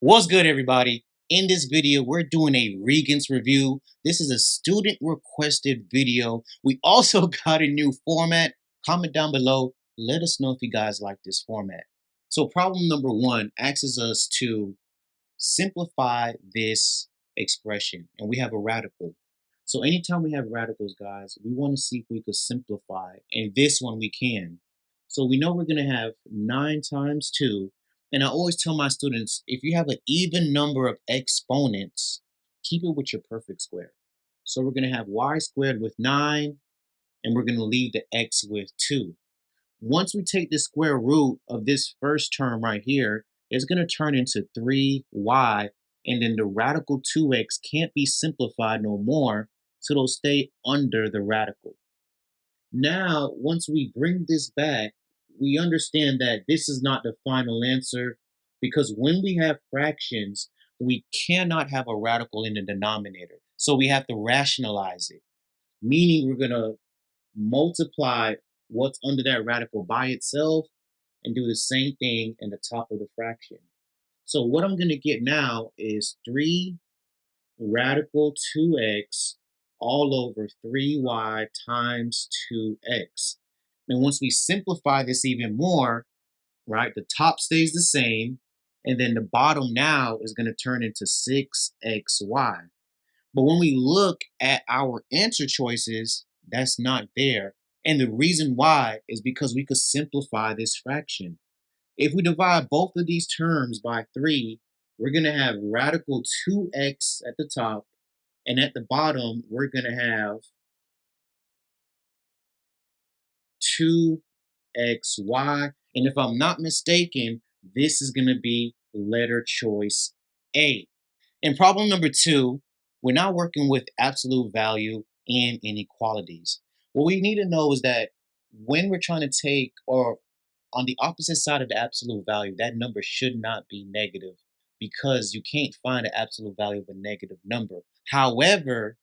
What's good, everybody? In this video, we're doing a Regents review. This is a student requested video. We also got a new format. Comment down below. Let us know if you guys like this format. So problem number one asks us to simplify this expression, and we have a radical. So anytime we have radicals, guys, we want to see if we could simplify, and this one we can. So we know we're going to have 9 times 2, and I always tell my students, if you have an even number of exponents, keep it with your perfect square. So we're going to have y squared with 9, and we're going to leave the x with 2. Once we take the square root of this first term right here, it's going to turn into 3y, and then the radical 2x can't be simplified no more, so it'll stay under the radical. Now, once we bring this back, we understand that this is not the final answer, because when we have fractions, we cannot have a radical in the denominator. So we have to rationalize it, meaning we're going to multiply what's under that radical by itself and do the same thing in the top of the fraction. So what I'm going to get now is 3 radical 2x all over 3y times 2x. And once we simplify this even more, right, the top stays the same, and then the bottom now is going to turn into 6xy. But when we look at our answer choices, that's not there. And the reason why is because we could simplify this fraction. If we divide both of these terms by 3, we're going to have radical 2x at the top, and at the bottom, we're going to have 2xy. And if I'm not mistaken, this is going to be letter choice A. In problem number 2, we're now working with absolute value and inequalities. What we need to know is that when we're trying to take, or on the opposite side of the absolute value, that number should not be negative, because you can't find the absolute value of a negative number. However,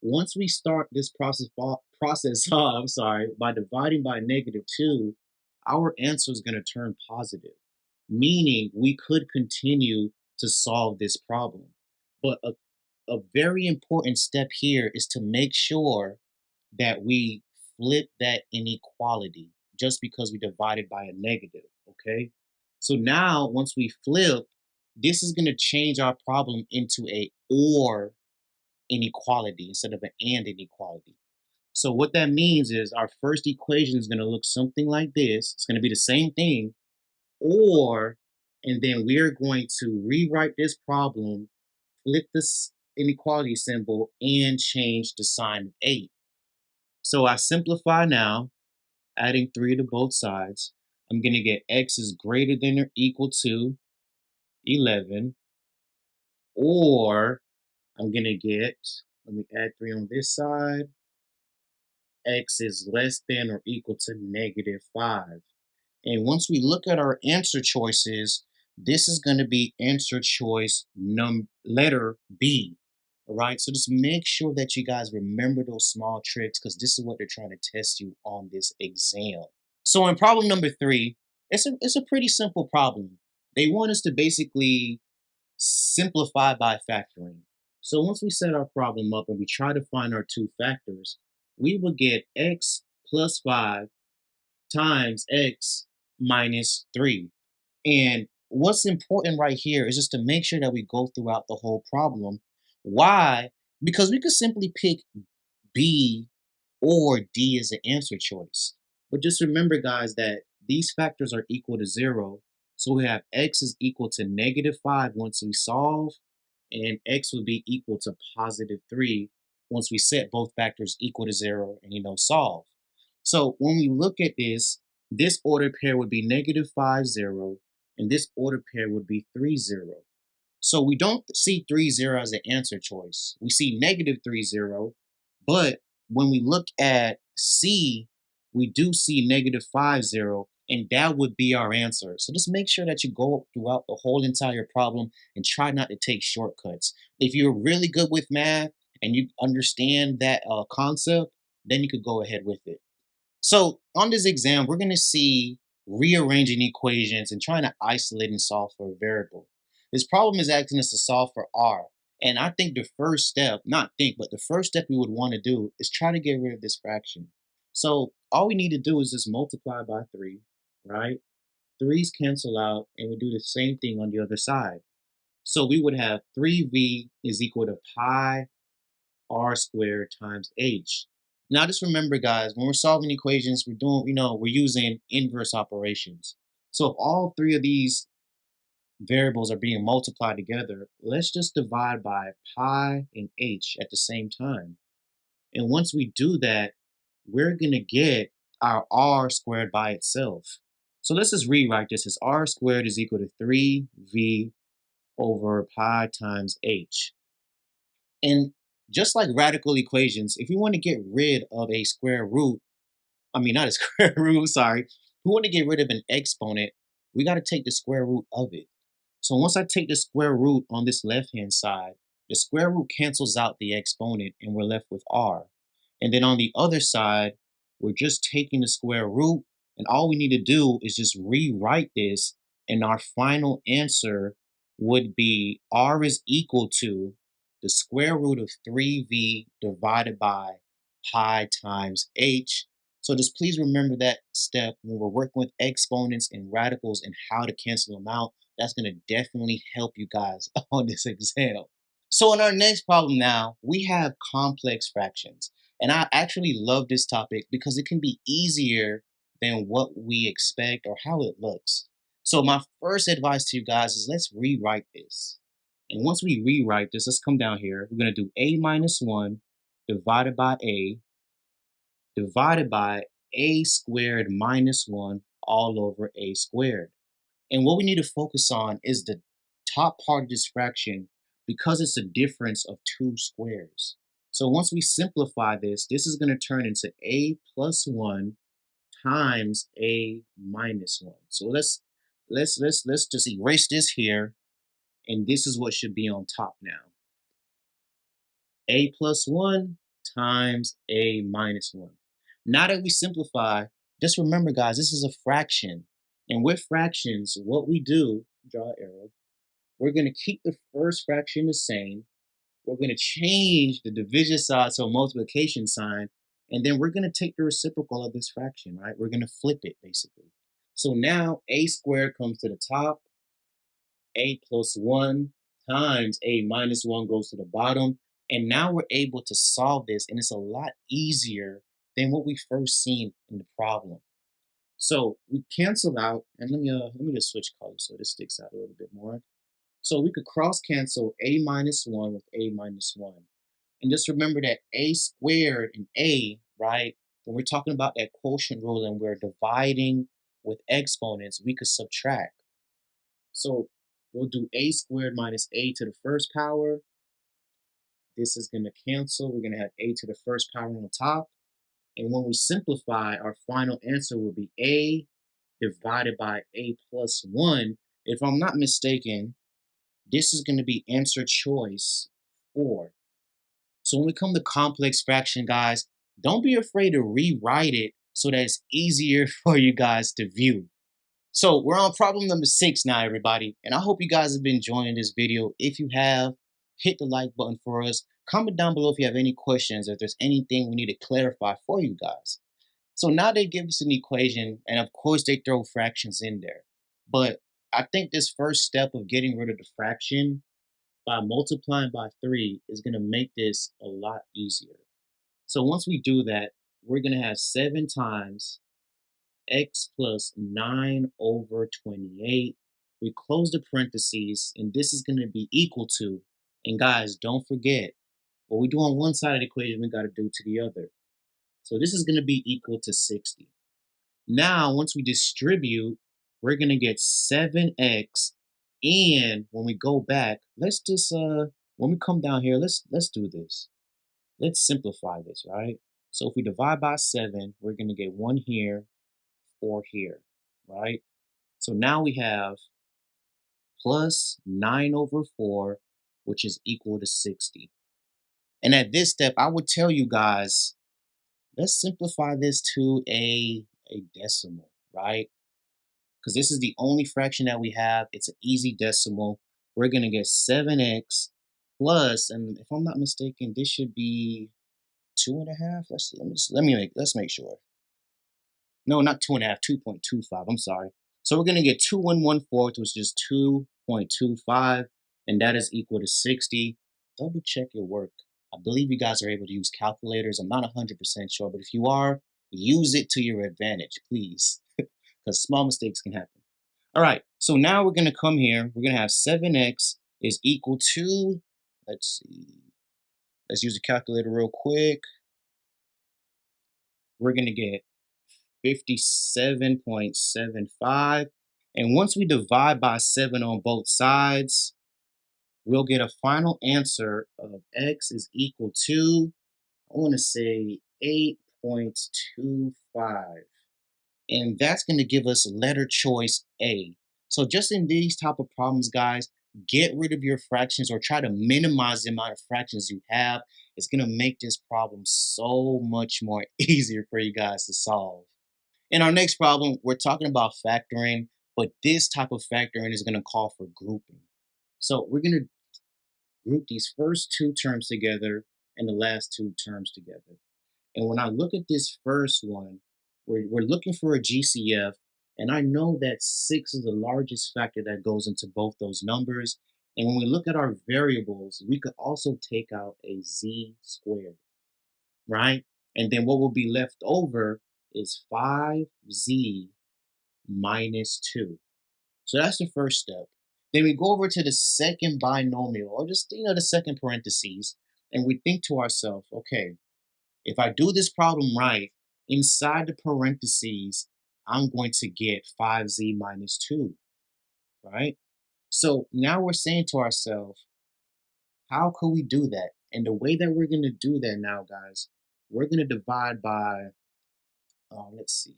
once we start this process by dividing by -2, our answer is going to turn positive, meaning we could continue to solve this problem. But a very important step here is to make sure that we flip that inequality just because we divided by a negative, okay? So now, once we flip, this is going to change our problem into a or inequality instead of an and inequality. So what that means is our first equation is going to look something like this. It's going to be the same thing, or, and then we're going to rewrite this problem, flip this inequality symbol, and change the sign of 8. So I simplify now, adding 3 to both sides. I'm going to get x is greater than or equal to 11, or I'm going to get, let me add 3 on this side, x is less than or equal to -5. And once we look at our answer choices, this is going to be answer choice letter B. All right, so just make sure that you guys remember those small tricks, because this is what they're trying to test you on this exam. So in problem number 3, it's a pretty simple problem. They want us to basically simplify by factoring. So once we set our problem up and we try to find our two factors, we will get x plus 5 times x minus 3. And what's important right here is just to make sure that we go throughout the whole problem. Why? Because we could simply pick B or D as an answer choice. But just remember, guys, that these factors are equal to 0. So we have x is equal to -5 once we solve, and x would be equal to +3 once we set both factors equal to 0 and solve. So when we look at this ordered pair would be -5, 0, and this ordered pair would be 3, 0. So we don't see 3, 0 as an answer choice. We see -3, 0, but when we look at C, we do see -5, 0, and that would be our answer. So just make sure that you go throughout the whole entire problem and try not to take shortcuts. If you're really good with math and you understand that concept, then you could go ahead with it. So on this exam, we're going to see rearranging equations and trying to isolate and solve for a variable. This problem is asking us to solve for r. And I think the first step, not think, but the first step we would want to do is try to get rid of this fraction. So all we need to do is just multiply by 3, right? Threes cancel out, and we do the same thing on the other side. So we would have 3v is equal to pi r squared times h. Now just remember, guys, when we're solving equations, we're doing, we're using inverse operations. So if all three of these variables are being multiplied together, let's just divide by pi and h at the same time. And once we do that, we're going to get our r squared by itself. So let's just rewrite this as r squared is equal to 3v over pi times h. And just like radical equations, if we want to get rid of a square root, I mean, not a square root, sorry, if we want to get rid of an exponent, we got to take the square root of it. So once I take the square root on this left-hand side, the square root cancels out the exponent and we're left with r. And then on the other side, we're just taking the square root, and all we need to do is just rewrite this, and our final answer would be r is equal to the square root of 3v divided by pi times h. So just please remember that step when we're working with exponents and radicals and how to cancel them out. That's going to definitely help you guys on this exam. So in our next problem now, we have complex fractions. And I actually love this topic because it can be easier than what we expect or how it looks. So my first advice to you guys is let's rewrite this. And once we rewrite this, let's come down here. We're going to do a minus 1 divided by a divided by a squared minus 1 all over a squared. And what we need to focus on is the top part of this fraction because it's a difference of two squares. So once we simplify this, this is going to turn into a plus 1 times a minus 1. So let's just erase this here, and this is what should be on top now. A plus 1 times a minus 1. Now that we simplify, just remember, guys, this is a fraction. And with fractions, what we do, draw an arrow, we're going to keep the first fraction the same. We're going to change the division sign to a multiplication sign. And then we're going to take the reciprocal of this fraction, right? We're going to flip it, basically. So now a squared comes to the top. A plus 1 times a minus 1 goes to the bottom. And now we're able to solve this, and it's a lot easier than what we first seen in the problem. So we cancel out, and let me just switch colors so this sticks out a little bit more. So we could cross cancel a minus 1 with a minus 1. And just remember that a squared and a, right, when we're talking about that quotient rule and we're dividing with exponents, we could subtract. So we'll do a squared minus a to the first power. This is going to cancel. We're going to have a to the first power on the top. And when we simplify, our final answer will be a divided by a plus 1. If I'm not mistaken, this is going to be answer choice 4. So when we come to complex fraction, guys, don't be afraid to rewrite it so that it's easier for you guys to view. So we're on problem number 6 now, everybody. And I hope you guys have been enjoying this video. If you have, hit the like button for us. Comment down below if you have any questions, if there's anything we need to clarify for you guys. So now they give us an equation, and of course they throw fractions in there. But I think this first step of getting rid of the fraction by multiplying by 3 is going to make this a lot easier. So once we do that, we're going to have 7 times x plus 9 over 28. We close the parentheses, and this is going to be equal to, and guys, don't forget, what we do on one side of the equation, we got to do to the other. So this is going to be equal to 60. Now, once we distribute, we're going to get 7x, and when we go back, let's just, when we come down here, let's do this. Let's simplify this, right? So if we divide by 7, we're going to get 1 here, 4 here, right? So now we have plus 9 over 4, which is equal to 60. And at this step, I would tell you guys, let's simplify this to a decimal, right? Because this is the only fraction that we have. It's an easy decimal. we're gonna get 7x plus, and if I'm not mistaken, this should be 2.5. Let's see. Let's make sure. No, not 2.5, 2.25. I'm sorry. So we're gonna get 2 and 1/4, which is 2.25, and that is equal to 60. Double check your work. I believe you guys are able to use calculators. I'm not 100% sure, but if you are, use it to your advantage, please, because small mistakes can happen. All right, so now we're gonna come here. We're gonna have 7x is equal to, let's see, let's use a calculator real quick. We're gonna get 57.75. And once we divide by 7 on both sides, we'll get a final answer of x is equal to, I want to say 8.25. And that's going to give us letter choice A. So just in these type of problems, guys, get rid of your fractions or try to minimize the amount of fractions you have. It's going to make this problem so much more easier for you guys to solve. In our next problem, we're talking about factoring, but this type of factoring is going to call for grouping. So we're going to group these first two terms together and the last two terms together. And when I look at this first one, we're looking for a GCF, and I know that 6 is the largest factor that goes into both those numbers. And when we look at our variables, we could also take out a z squared, right? And then what will be left over is 5z minus 2. So that's the first step. Then we go over to the second binomial, or just, the second parentheses, and we think to ourselves, okay, if I do this problem right, inside the parentheses, I'm going to get 5z minus 2, right? So now we're saying to ourselves, how could we do that? And the way that we're going to do that now, guys, we're going to divide by, let's see,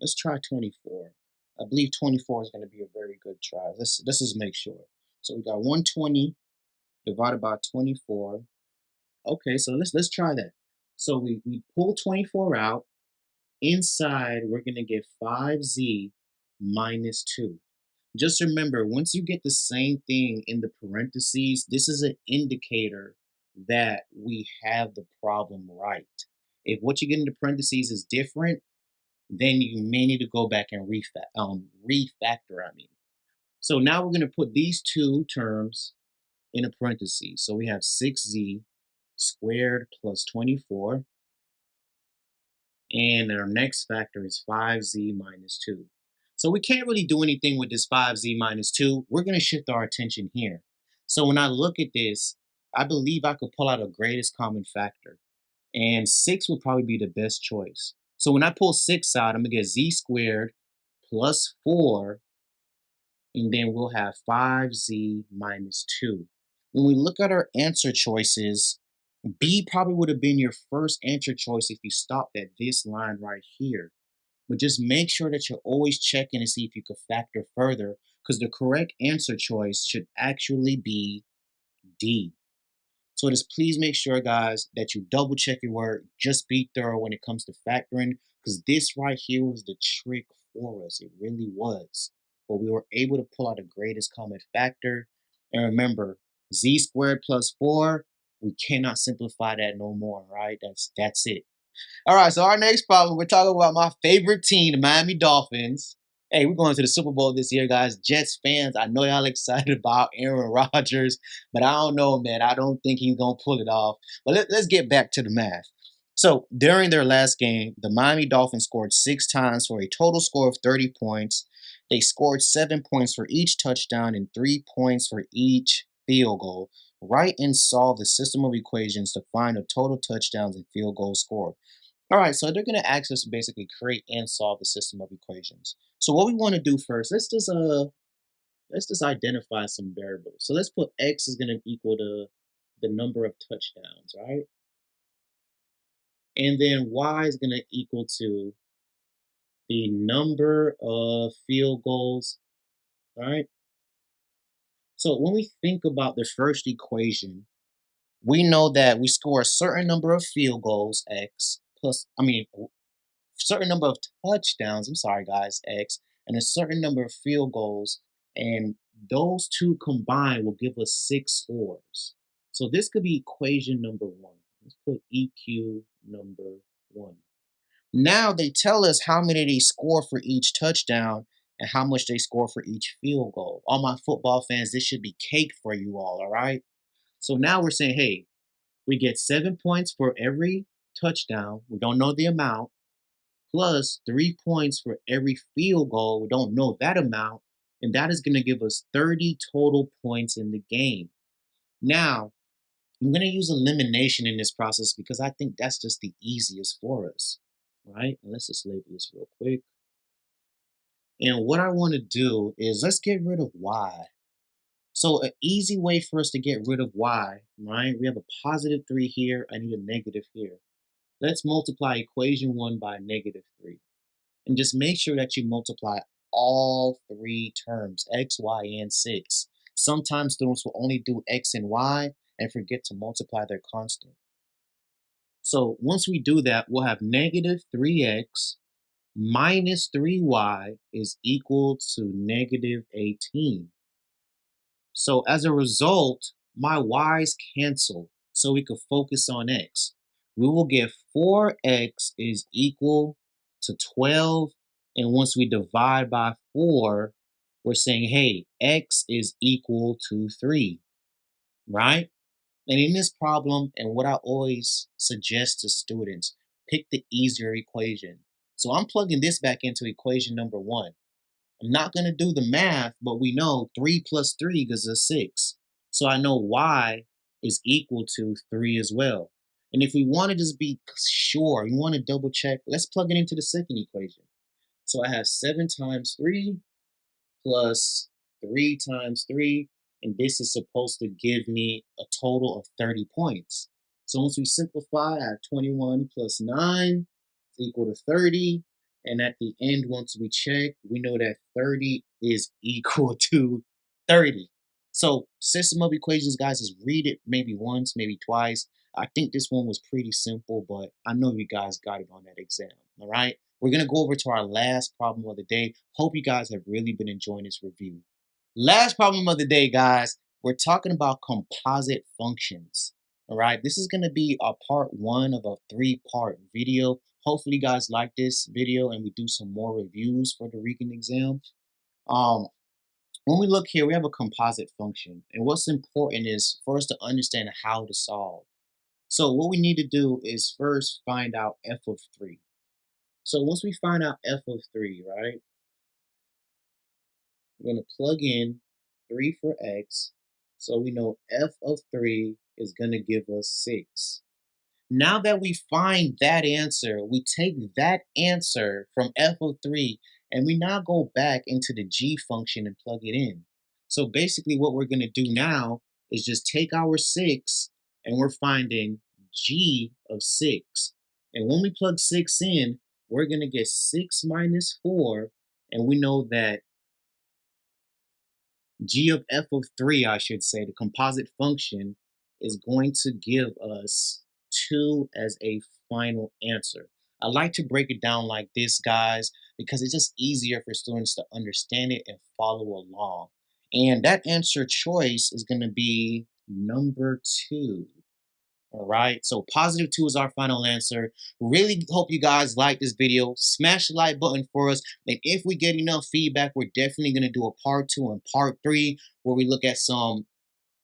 let's try 24. I believe 24 is going to be a very good try. Let's just make sure. So we got 120 divided by 24. Okay, so let's try that. So we pull 24 out. Inside, we're going to get 5z minus 2. Just remember, once you get the same thing in the parentheses, this is an indicator that we have the problem right. If what you get in the parentheses is different, then you may need to go back and refactor. So now we're going to put these two terms in a parentheses. So we have 6z squared plus 24. And our next factor is 5z minus 2. So we can't really do anything with this 5z minus 2. We're going to shift our attention here. So when I look at this, I believe I could pull out a greatest common factor. And 6 would probably be the best choice. So when I pull 6 out, I'm going to get z squared plus 4, and then we'll have 5z minus 2. When we look at our answer choices, B probably would have been your first answer choice if you stopped at this line right here. But just make sure that you're always checking to see if you could factor further, because the correct answer choice should actually be D. So just please make sure, guys, that you double check your work. Just be thorough when it comes to factoring, because this right here was the trick for us. It really was. But we were able to pull out the greatest common factor. And remember, z squared plus 4, we cannot simplify that no more, right? That's it. All right, so our next problem, we're talking about my favorite team, the Miami Dolphins. Hey, we're going to the Super Bowl this year, guys. Jets fans, I know y'all excited about Aaron Rodgers, but I don't know, man. I don't think he's going to pull it off. But let's get back to the math. So during their last game, the Miami Dolphins scored 6 times for a total score of 30 points. They scored 7 points for each touchdown and 3 points for each field goal. Write and solve the system of equations to find the total touchdowns and field goals scored. All right, so they're going to ask us to basically create and solve the system of equations. So what we want to do first, let's just identify some variables. So let's put x is going to equal to the number of touchdowns, right? And then y is going to equal to the number of field goals, right? So when we think about the first equation, we know that we score a certain number of field goals, x, plus, certain number of touchdowns, I'm sorry guys, x, and a certain number of field goals, And those two combined will give us 6 scores. So this could be equation number 1. Let's put EQ number 1. Now they tell us how many they score for each touchdown and how much they score for each field goal. All my football fans, this should be cake for you all right? So now we're saying, hey, we get 7 points for every touchdown. We don't know the amount. Plus 3 points for every field goal. We don't know that amount. And that is going to give us 30 total points in the game. Now, I'm going to use elimination in this process because I think that's just the easiest for us, right? And let's just label this real quick. And what I want to do is let's get rid of y. So an easy way for us to get rid of y, right? We have a positive 3 here. I need a negative here. Let's multiply equation 1 by negative 3. And just make sure that you multiply all 3 terms, x, y, and 6. Sometimes students will only do x and y and forget to multiply their constant. So once we do that, we'll have negative 3x minus 3y is equal to negative 18. So as a result, my y's cancel, so we could focus on x. We will get 4x is equal to 12, and once we divide by 4, we're saying, hey, x is equal to 3, right? And in this problem, and what I always suggest to students, pick the easier equation. So I'm plugging this back into equation number 1. I'm not going to do the math, but we know 3 plus 3 gives us 6. So I know y is equal to 3 as well. And if we want to just be sure, we want to double check, let's plug it into the second equation. So I have 7 times 3 plus 3 times 3, and this is supposed to give me a total of 30 points. So once we simplify, I have 21 plus 9 is equal to 30, and at the end, once we check, we know that 30 is equal to 30. So system of equations, guys, is read it maybe once, maybe twice. I think this one was pretty simple, but I know you guys got it on that exam, all right? We're going to go over to our last problem of the day. Hope you guys have really been enjoying this review. Last problem of the day, guys. We're talking about composite functions. All right, this is going to be a part 1 of a 3-part video. Hopefully, you guys like this video and we do some more reviews for the Regents exam. When we look here, we have a composite function. And what's important is for us to understand how to solve. So what we need to do is first find out f of 3. So once we find out f of 3, right, we're going to plug in 3 for x. So we know f of 3 is going to give us 6. Now that we find that answer, we take that answer from f of 3 and we now go back into the g function and plug it in. So basically what we're going to do now is just take our 6 and we're finding g of 6. And when we plug 6 in, we're going to get 6 minus 4, and we know that g of f of 3, I should say, the composite function, is going to give us 2 as a final answer. I like to break it down like this, guys, because it's just easier for students to understand it and follow along. And that answer choice is going to be number 2. All right, so positive 2 is our final answer. Really hope you guys like this video. Smash the like button for us. And if we get enough feedback, we're definitely going to do a part 2 and part 3 where we look at some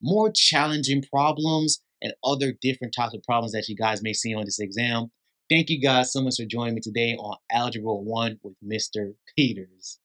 more challenging problems and other different types of problems that you guys may see on this exam. Thank you guys so much for joining me today on Algebra 1 with Mr. Peters.